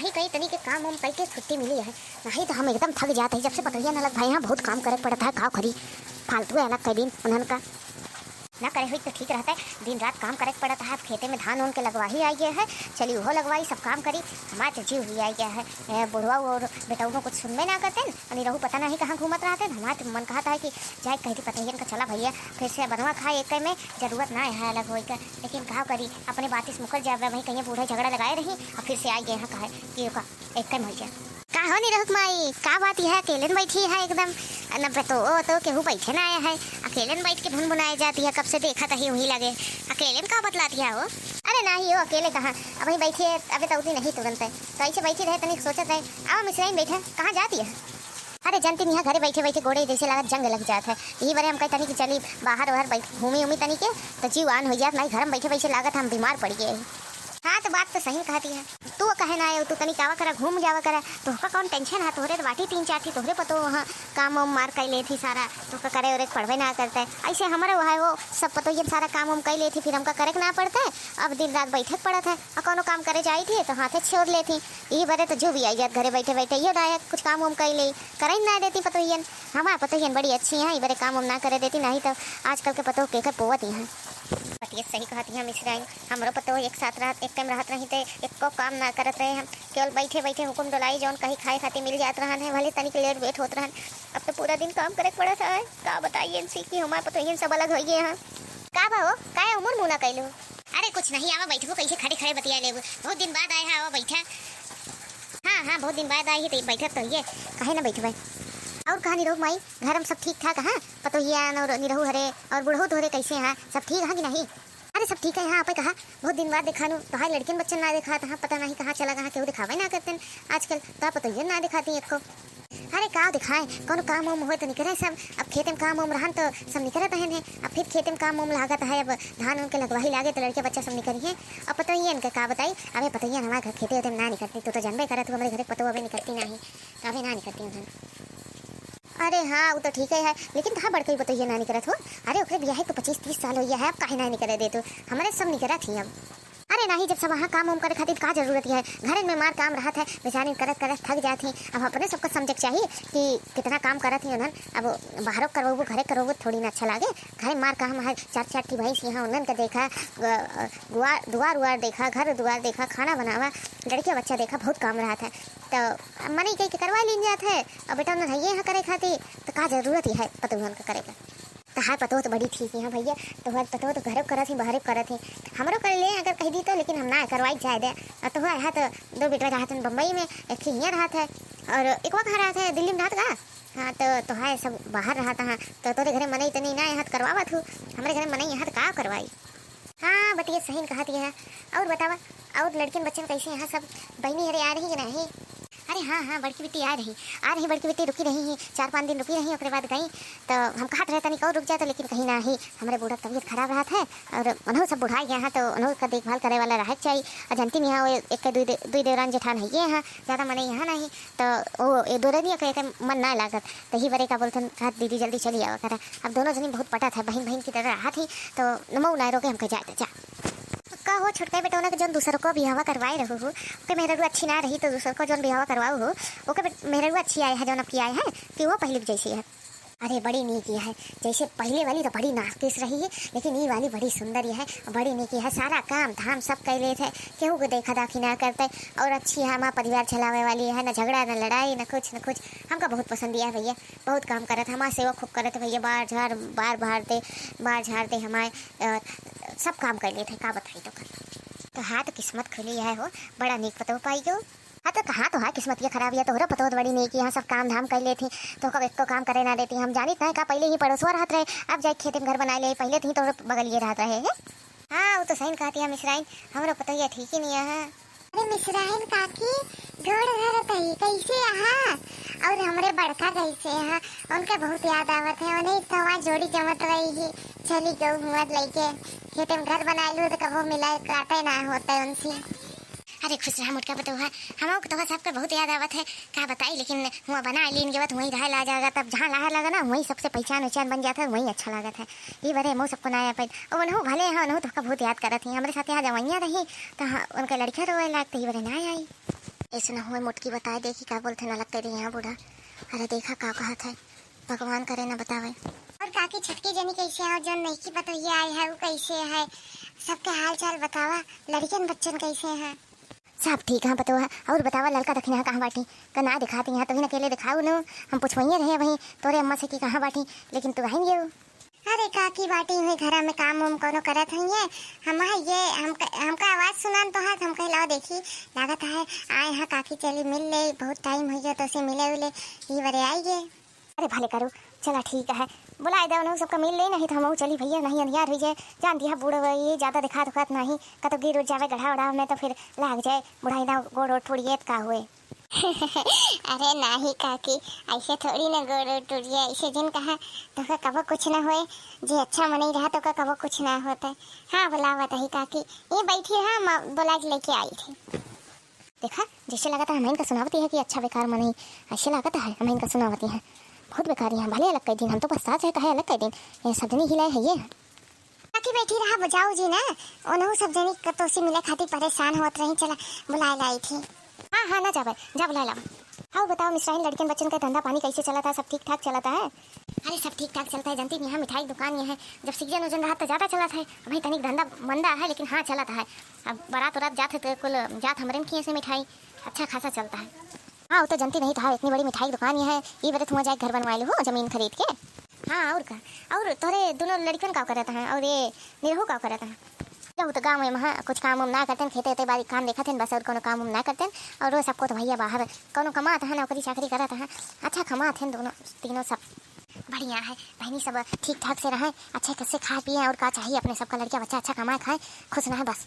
कहीं कहीं तनी के काम वाम करके छुट्टी मिली है, नहीं तो हम एकदम थक जाते हैं। जब से पतोहिया न लग भाई यहाँ बहुत काम करे पड़ता है। का खरी फालतू है अलग कई दिन उन्होंने का ना करे हुई तो ठीक रहता है। दिन रात काम करे पड़ता है। खेते में धान उन के लगवा ही आई गया है, चली वो लगवाई सब काम करी। हमारे तो जीव हुई आई गया है। बुढ़वा और बेटाऊ को कुछ सुनवे ना करते अनि रहू पता नहीं कहाँ घूमत रहते। हमारे तो मन कहता है कि जाए कहीं की पतोहियन का चला भैया फिर से बनवा खाए एक में जरूरत ना है अलग हो। लेकिन कहा करी अपने बात से मुकर जाए वहीं कहीं बूढ़े झगड़ा लगाए रही और फिर से आई गए यहाँ कहा कि एक हो गया। का हो नहीं रहत माई का बात है अकेले बैठी है एकदम न तो केहू बैठे ना आया है। अकेले बैठ के भुन भुनाई जाती है। कब से देखा था वही लगे अकेले का बतलाती है वो। अरे नहीं हो अकेले कहाँ अभी बैठी है। अभी तो उतनी नहीं तुरंत है तो ऐसे बैठी रहे तनिक सोचत है आओ मिश्राइन बैठे कहाँ जाती है। अरे जनती नहीं घरे बैठे बैठे गोड़े जैसे लगा जंग लग जाता है। यही बारे हम कहते नहीं कि चली बाहर वाहर घूमी उमी तनी के तो जीव आन हो जात नहीं। घर में बैठे बैठे लागत हम बीमार पड़ गए। हाँ तो बात तो सही कहती है। तू कहे ना आयो तू तनी कावा करा घूम जावा करा तो कौन टेंशन है। तोहरे बाटी 3-4 थी तोहरे पतो वहाँ काम वाम मार कर ले थी सारा तो करे और पढ़वे ना करता है। ऐसे हमारे वहाँ वो सब पतो ये सारा काम वाम कर ले थी फिर हमका करे ना पड़ता है। अब दिन रात बैठे पड़ा था और कोनो काम करे जाई थी तो हाथे छोड़ ले थी। यही बड़े तो जो भी आई जात घरे बैठे बैठे ये डायरेक्ट कुछ काम वाम कर ले करे ना देती पतोहियन। हमारे पतोहियन बड़ी अच्छी हैं ये बड़े काम वाम ना करे देती नहीं तो आजकल के पतो केकर पोवत ही हैं। ये सही कहती है मिश्राइन हमारो पतो एक साथ रात एक टाइम राहत नहीं थे एक को काम ना करत रहे हम केवल बैठे बैठे हुकुम डोलाई जौन कहीं खाए खाते मिल जात रहन है भले तनिक लेट वेट होत रहन। अब तो पूरा दिन काम करे पड़त है। का बताइए इनसे कि हमारे पतो इन सब अलग हो गए हैं। का भाओ काय उमर मुना कैलू। अरे कुछ नहीं आवा बैठो कैसे खड़े खड़े बतिया ले बहुत दिन बाद आए हैं आवा बैठा। हाँ बहुत दिन बाद आई है तो बैठक तो ये कहे ना बैठो भाई और कहा निरहू माई घर में सब ठीक ठाक है पतोहिया और निरहू हरे और बुढ़ऊ तो हरे कैसे हैं सब ठीक है कि नहीं। अरे सब ठीक है यहाँ पे कहा बहुत दिन बाद दिखा तो हाई लड़कियन बच्चन ना दिखा था पता नहीं कहाँ चला कहाँ केहू दिखावे ना करते आजकल तो पतोहियन ना दिखाती एक को। अरे का दिखाए कोनो काम वाम हो तो निकले सब। अब खेते में काम वाम रहन तो सब निकलत है। अब फिर खेते में काम वाम लागत है। अब धान उनके लगवाही लागे तो लड़के बच्चा सब निकली है। अब पतोहियन के का बताई अबे पतोहियन हमारे घर खेते होते ना निकलती तो जानबे करे तू हमारे घर पतो अभी निकलती नहीं तो अभी ना निकलती हूँ। अरे हाँ वो तो ठीक है लेकिन कहाँ बढ़ गई बताइए ना निकलत हो। अरे ओकरे ब्याह तो 25-30 साल हो गया है अब काहे ना निकले दे तो हमारे सब निकला थी अब। अरे नहीं जब सब वहाँ काम वाम करे खातिर का जरूरत है। घर में मार काम रहा है बेचारी करत करत थक जाती। अब अपने सबको समझ चाहिए कि कितना काम करत ही उन्हन। अब बाहरों करवो घरे करवो थोड़ी ना अच्छा लागे। घर मार काम है 4-4 की भैंस यहाँ उन्हन का देखा दुआर उआर देखा घर दुआर देखा खाना बनावा लड़के बच्चा देखा बहुत काम रहा था तो मनी कहीं के करवा लीन जाते है। अब बेटा उन्हें है यहाँ करे खातिर तो का जरूरत ही है पतोहन का करेगा तो हाय पतो तो बड़ी ठीक है भैया तो हर पतो तो घरों करत ही बाहर करत ही हमरो कर ले अगर कह दी तो लेकिन हम ना करवाई जाए दे। तो है तो 2 बेटा रहा था बम्बई में एक यहाँ रहा था और एक वक्त रहा था दिल्ली में रहा था। हाँ तो है सब बाहर रहा था। हाँ तो तोरे घरे मनई तो नहीं ना यहाँ करवावा थू हमारे घर मनई यहाँ का करवाई। हाँ बटिए सही कहती है। और बतावा और लड़कियन बच्चन कैसे यहाँ सब बहनी हरे आ रही कि नहीं। अरे हाँ बड़की बेटी आ रही बड़की बेटी रुकी रही 4-5 दिन रुकी रही उसके बाद गई तो हम कहते रहता नहीं कौन रुक जाता लेकिन कहीं ना ही हमारे बूढ़ा तबीयत खराब रहा था और उन्होंने सब बुढ़ा गया है तो उन्होंने का देखभाल करे वाला रह चाहिए। और जानती नहीं यहाँ एक दुई देवरान जेठान है ये यहाँ ज़्यादा मन यहाँ नहीं तो वो दो रही एक मन ना लागत तो ही बड़े का बोलते कहा दीदी जल्दी चली आवा करा। अब दोनों जनी बहुत पटा था बहन की तरह रहा थी तो नमो ना रोके हमको जाए जा का हो छोटका बेटा उन्हें जो दूसरों को बिहावा करवाए रहो हो ओके मेहररू अच्छी ना रही तो दूसरों को जो बिहावा करवाओ हो ओके मेहररू अच्छी आए है जो आपकी आए हैं कि वो पहले जैसी है। अरे बड़ी नीकी है जैसे पहले वाली तो बड़ी नाकिस रही है लेकिन ये वाली बड़ी सुंदर है बड़ी नीकी है सारा काम धाम सब कर ले थे केहू को देखा दाखी ना करते और अच्छी है हमारा परिवार चलावे वाली है ना झगड़ा ना लड़ाई ना कुछ हमका बहुत पसंद है भैया बहुत काम करत हमारे सेवा खूब करत भैया बार झाड़ दे हमारे सब काम कर लेते का बताई तो हाँ तो किस्मत खुली है हो बड़ा नीक पतो पाई गो। हाँ तो कहाँ तो है किस्मत ये खराब है तो पतो बड़ी नहीं कि यहाँ सब काम धाम कर लेती तो कब एक को काम करे ना देती हम जानी था का पहले ही पड़ोसवा रहते रहे अब जाए खेत में घर बना ले पहले थी तो बगल ये रहते रहे है। हाँ वो तो सही कहती है मिश्राइन हमारा पतो ये ठीक ही नहीं है। अरे मिश्राइन काकी गोड़ घर तही कैसे यहाँ और हमारे बड़का कैसे यहाँ उनका बहुत याद आवत है उन्हें तो वहाँ जोड़ी जमत रही है चली गऊ हुआ लेके खेत में घर बना लू तो कबो मिला काटे ना होता है उनसे। अरे खुश रहा मुटका पतो है हम तो सबका बहुत याद आवत है क्या बताई लेकिन हुआ बना लीन के बाद वहीं रह ला जाएगा तब जहाँ रहा लगा ना वहीं सबसे पहचान बन जाता है वहीं अच्छा लगा था। ये बड़े मुँह सबको ना आया पाई और उन्होंने भले यहाँ उन्होंने तो बहुत याद कर रही हमारे साथ यहाँ जवाइयाँ रही तो हाँ उनका लड़का रोए लागते ही बड़े ना आई। ऐसे ना हुए मोटकी बताए देखी का बोलते न लगते रही यहाँ बूढ़ा। अरे देखा का कहत है, भगवान करे ना बतावे। और काकी छटकी जनी कैसे है और जो नहीं की पता ये आई है वो कैसे है, सबके हाल चाल बतावा। लड़कियन बच्चन कैसे हैं? सब ठीक है बतावा। और बतावा लड़का दखिन है कहाँ बाटी का ना दिखाती यहाँ तो ही अकेले दिखाऊ न। हम पूछवइए रहे वहीं तोरे अम्मा से कि कहाँ बाटी, लेकिन तू आएंगे। अरे काकी बाटी हुई घर में काम उम कोनो करत है। हम ये हमका आवाज सुनान तो हाथ हम कहलाओ देखी लागत है आए हाँ काकी चली मिल ले, बहुत टाइम हो गया तो से मिले उले ये बरे आइए। अरे भले करो चला ठीक है, बुलाए दो ना सबका मिल ले, नहीं तो हम चली भैया नहीं अंधियार हो जाए। जानती है बूढ़ ये ज़्यादा दिखा दुखात नहीं कतो गिर उठ जावे गढ़ा उड़ा में तो फिर लाग जाए बुढ़ाई ना गोड़ ओढ़ थोड़ी का हुए। अरे नहीं काकी ऐसे थोड़ी ना गोड़ टूट जाए, ऐसे जिन कहा तो का कबो कुछ ना होए, जे अच्छा मनी रहा तो का कबो कुछ ना होता। हाँ बुलावत ही काकी ये बैठी हाँ बुला के लेके आई थी। देखा जैसे लगा था हमें इनका सुनावती है कि अच्छा बेकार मनी, ऐसे लगता है हमें इनका सुनावती है बहुत बेकार। यहाँ भले अलग कई दिन हम तो पश्चात है कहे अलग कई दिन ये सब जनी हिलाए है ये काकी बैठी रहा बजाओ जी ना उन्होंने सब जनी कतोसी मिले खातिर परेशान होत रही, चला बुलाए लाई थी। हाँ हाँ ना जावे जा बुला ला। हाँ बताओ मिश्राइन लड़कियन बच्चन का धंधा पानी कैसे चला था, सब ठीक ठाक चलाता है? अरे सब ठीक ठाक चलता है, जानती नहीं यहाँ मिठाई दुकान ये है, जब सीजन उजन रहा तो ज़्यादा चला था। अभी तनिक धंधा मंदा है लेकिन हाँ चलाता है। अब बारात उरात जात है तो कुल जात हमारे की ऐसे मिठाई अच्छा खासा चलता है। हाँ वो तो जानती नहीं था इतनी बड़ी मिठाई दुकान ये बड़े तुम जाए घर बनवा लो हो जमीन खरीद के। हाँ और का और तोरे दोनों लड़कियों का करता है और ये निरहू का करता है। जब तो गाँव में कुछ काम उम ना करते खेते ते बारी काम देखते बस और कोनो काम उम ना करते और वो सबको तो भैया बाहर कोनो कमाता है नौकरी चाकरी करता है, अच्छा कमाते हैं दोनों तीनों सब बढ़िया है। बहनी सब ठीक ठाक से रहे अच्छे कैसे खाए पिए और का चाहिए अपने सबका लड़किया बच्चा अच्छा कमाए खाए खुश रहे बस।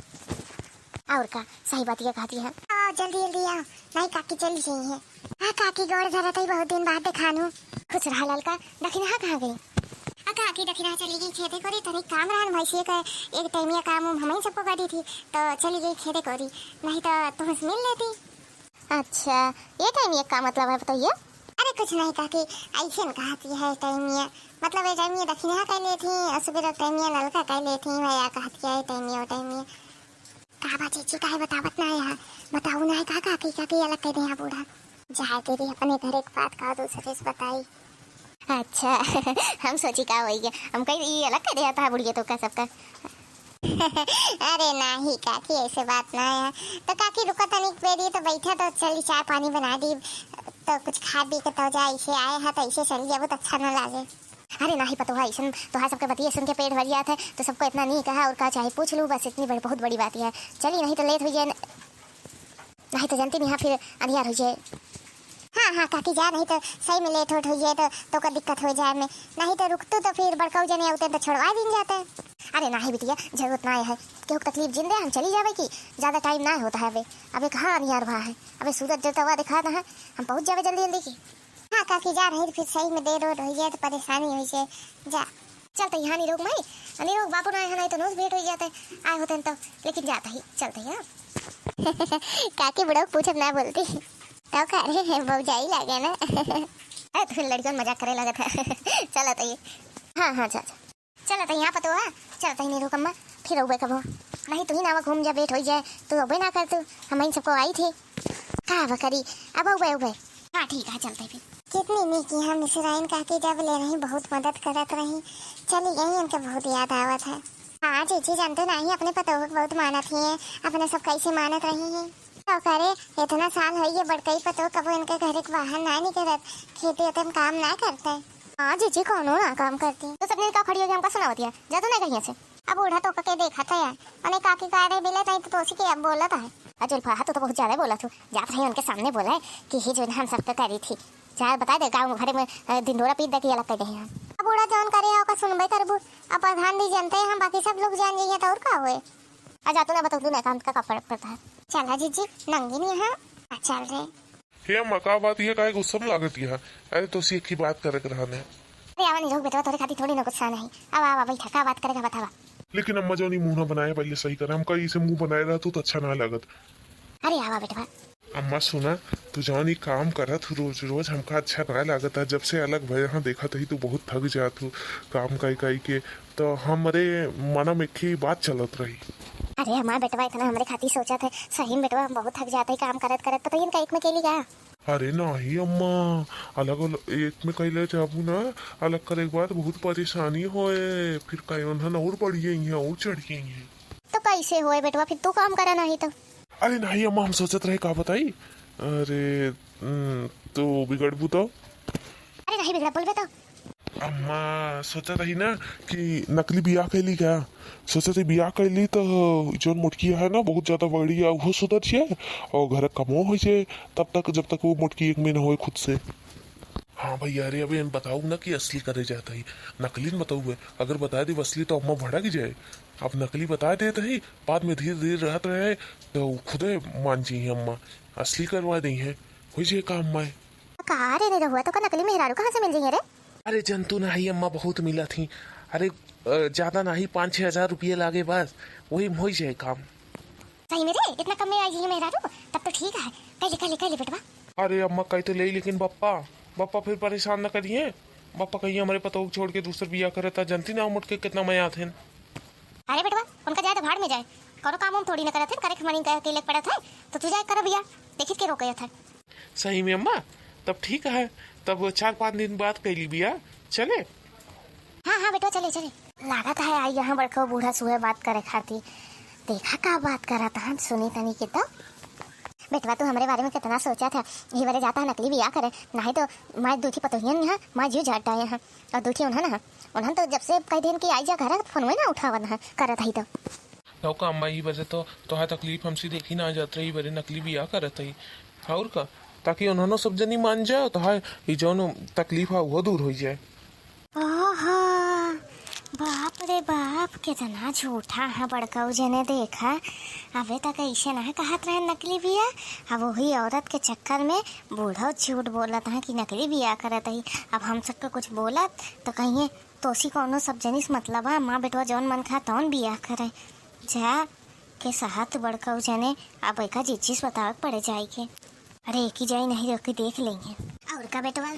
और का सही बात ये कहती है जल्दी जल्दी आओ नहीं काकी चली गई है। हाँ काकी गौड़ धरा थी बहुत दिन बाद देखानू खुश रहा ललका। दखिना कहाँ गई? काकी दखिना चली गई खेते कोरी तनिक काम रहा भैंसिया का एक टाइमिया काम हमें सबको करी थी तो चली गई खेते कोरी, नहीं तो तुमसे मिल लेती। अच्छा ये टाइमिया का मतलब है बताइए? अरे कुछ नहीं काकी ऐसे न कहती है टाइमिया मतलब ये टाइमिया दखिना कह ले थी और सुबह टाइमिया ललका कह ले थी भैया कहती है टाइमिया टाइमिया कहा बात चीची काहे बतावत ना है बताऊ ना है का काकी काकी अलग कह दे बूढ़ा जाए तेरी अपने घर एक बात कहा दूसरे से बताई। अच्छा हम सोची का होई हम कहीं अलग कर दिया था बुढ़िया तो का सबका। अरे नहीं काकी ऐसे बात ना है तो काकी रुका तनिक बेरी तो बैठा तो चली चाय पानी बना दी तो कुछ खा पी के तो जा ऐसे आए हैं तो ऐसे चली जाए तो अच्छा ना लगे। अरे नहीं पता है ऐसा तो है सबके बतिया सुन के पेट भर जाता है तो सबको इतना नहीं कहा और का चाहे पूछ लूँ बस इतनी बहुत बड़ी बात है। चलिए नहीं तो लेट हो जाए नहीं तो जानती नहीं हाँ फिर अंधियार हो जाए। हाँ हाँ काकी जा नहीं तो सही में लेट हो जाए तो का दिक्कत हो जाए में नहीं तो रुकतू तो फिर बड़काऊ जने होते तो छोड़वा दिन जाते। अरे नहीं बिटिया जरूरत ना है क्यों तकलीफ जिंदे हम चली जावे कि ज़्यादा टाइम ना होता है अबे कहाँ अंधियार हुआ है अबे सूरज जलता हुआ दिखा है हम पहुँच जावे जल्दी जल्दी की। हाँ काकी जा रही फिर सही में देर हो जाए तो परेशानी हो जाए जा चलते यहाँ निरोग माई निरोग बापू ना है नहीं तो नोज भेंट हो जाते आए होते तो लेकिन जाता ही चलते हाँ। काकी बुढ़ो पूछब ना बोलती तो करे बहुजाई लगे ना। तो लड़कियों मजाक करे लगा था। चलो तो ये हाँ हाँ चलो तो यहाँ पर तो चलता ही नहीं रुकम्मा फिर उबे कबो नहीं तू ही ना घूम जा बेट हो जाए तू उबे ना कर तू हम सबको आई थी कहा करी अब उबे उबे हाँ ठीक है चलते फिर। कितनी नहीं की हम मिसराइन काकी जब ले रही बहुत मदद करत रही चली गई उनके बहुत याद आवत है। हाँ चीची जानते नहीं अपने पतों को बहुत मानत ही अपने सब कैसे मानत रही है तो करे इतना साल है ये बड़कई पतो कबो इनके घर एक वाहन ना नहीं करत खेती होते काम ना करते। हाँ जीजी कौन हो ना काम करती तो सबने का खड़ी होगी हमका सुनावती है जादू नहीं कहीं से अब उड़ा तो के देखा था यार उन्हें काकी का रहे मिले नहीं तो उसी के अब बोला था अजल फहा तो बहुत ज्यादा बोला तू जात रही उनके सामने बोला है कि ही जो हम सब पे करी थी चाहे बता दे गाँव घर में दिंडोरा पीट दे अलग कर दे हम अब उड़ा जौन करे का सुनबे करबू अब प्रधान भी जानते हैं हम बाकी सब लोग जान जाइए तो और का हुए आ जातू ना बता ना काम का फर्क पड़ता है। चला जीजी नंगी नहीं है चल रहे हे मका बात ये काहे गुस्सा में लागत है अरे तो सीख की बात करे रहने। अरे आवा नहीं रोक बेटा तोरे खाती थोड़ी ना गुस्सा नहीं अब आवा बैठा का बात करेगा बतावा। लेकिन अम्मा जो नहीं मुंह ना बनाए पहले सही करे हम कहीं से मुंह बनाए रहा तो अच्छा ना लागत। अरे आवा बेटा अम्मा सुना तू जौन ही काम करत रोज रोज हमका अच्छा ना लागत है जब से अलग भय यहाँ देखा ही तू बहुत थक जात हूँ काम कई कई के तो हमारे मन में एक ही बात चलत रही। अरे हमारा बेटवा इतना हमारे खातिर सोचा थे, सही में बेटवा हम बहुत थक जाते काम करत करत, पता ही इनका एक में केली गया। अरे नहीं अम्मा, अलग अलग एक में कैले जाबू ना, अलग करे के बाद बहुत परेशानी होए, फिर कहीं उन्हें और बढ़ गई है और चढ़ गई है। तो कैसे होए बेटवा, फिर तू काम करा नहीं तो। अरे नहीं अम्मा, हम सोचत रहे का बताई। अरे तो बिगड़बू तो। अरे नहीं बिगड़ा, बोलबे तो। अम्मा सोचा रही ना कि नकली बियाह कैली क्या, सोचा थी बियाह कैली तो जो मोटकी है ना बहुत ज्यादा बड़ी है वो सुधर जाए और घर कमो हो जाए, तब तक जब तक वो मोटकी एक में न हो खुद से। हाँ भैया, अरे अभी बताऊ ना कि असली करे जाता ही, नकली न बताऊ, अगर बता दे असली तो अम्मा भड़क जाए। अब नकली बता देते ही, बाद में धीरे धीरे रहते रहे तो खुदे मान जाइए अम्मा, असली करवा दी है हो जाए काम में। कहा रे हुआ तो का नकली मेहरारू कहाँ से मिल जाएंगे रे? अरे जंतु नहीं अम्मा, बहुत मिला थी। अरे ज्यादा नहीं, 5-6 हजार रुपये लागे बस, वही हो जाए काम। सही में रे, इतना कम में आई है मेहरारू, तब तो ठीक है। कह ले बेटवा। अरे अम्मा कही तो ले, लेकिन बप्पा फिर परेशान न करिए। बप्पा कहिए हमारे पतों छोड़ के दूसर बिया करे था, जनती ना मुट के कितना मया थे। अरे बेटवा उनका जाए तो भाड़ में जाए, करो काम हम थोड़ी ना करे थे, करे खमणी के लेके पड़ा था तो तू जाए कर बिया, देखित के रोके था। सही में अम्मा, तब ठीक है, तब 4-5 दिन बाद कैली बिया चले। हाँ बेटा चले चले। लागत है आई यहाँ बड़का बूढ़ा सुहे बात करे खाती, देखा का बात करा था, सुनी तनी के तो। बेटवा तू हमारे बारे में कितना सोचा था, ये वाले जाता है नकली बिया करे, नहीं तो मैं दूठी पतोहियन यहाँ मैं जीव जाट डाए यहाँ, और दूठी उन्हें तो जब से कई दिन की आई जा घर फोन में ना उठावन है करत ही तो का अम्मा ही वजह तो है तकलीफ हमसे देखी ना जात रही, बड़े नकली बिया करत ही और का, ताकि उन्होंने सब जनी मान जाओ तो है ये जो तकलीफ है वो दूर हो जाए। ओहो बाप रे बाप, कितना झूठा है बड़का जने देखा। अबे तक ऐसे ना कहत रहे नकली बिया, अब वही औरत के चक्कर में बूढ़ा झूठ बोलत है कि नकली बिया करत ही। अब हम सबको कुछ बोलत तो कहिए तोसी कौनो सब जनिस मतलब है, माँ बेटवा जौन मन खा तौन बिया करे जा के साहत बड़का जने। अब एक चीज बतावे पड़े जाए के, अरे एक ही जाए नहीं रोक के देख लेंगे और का बेटवा।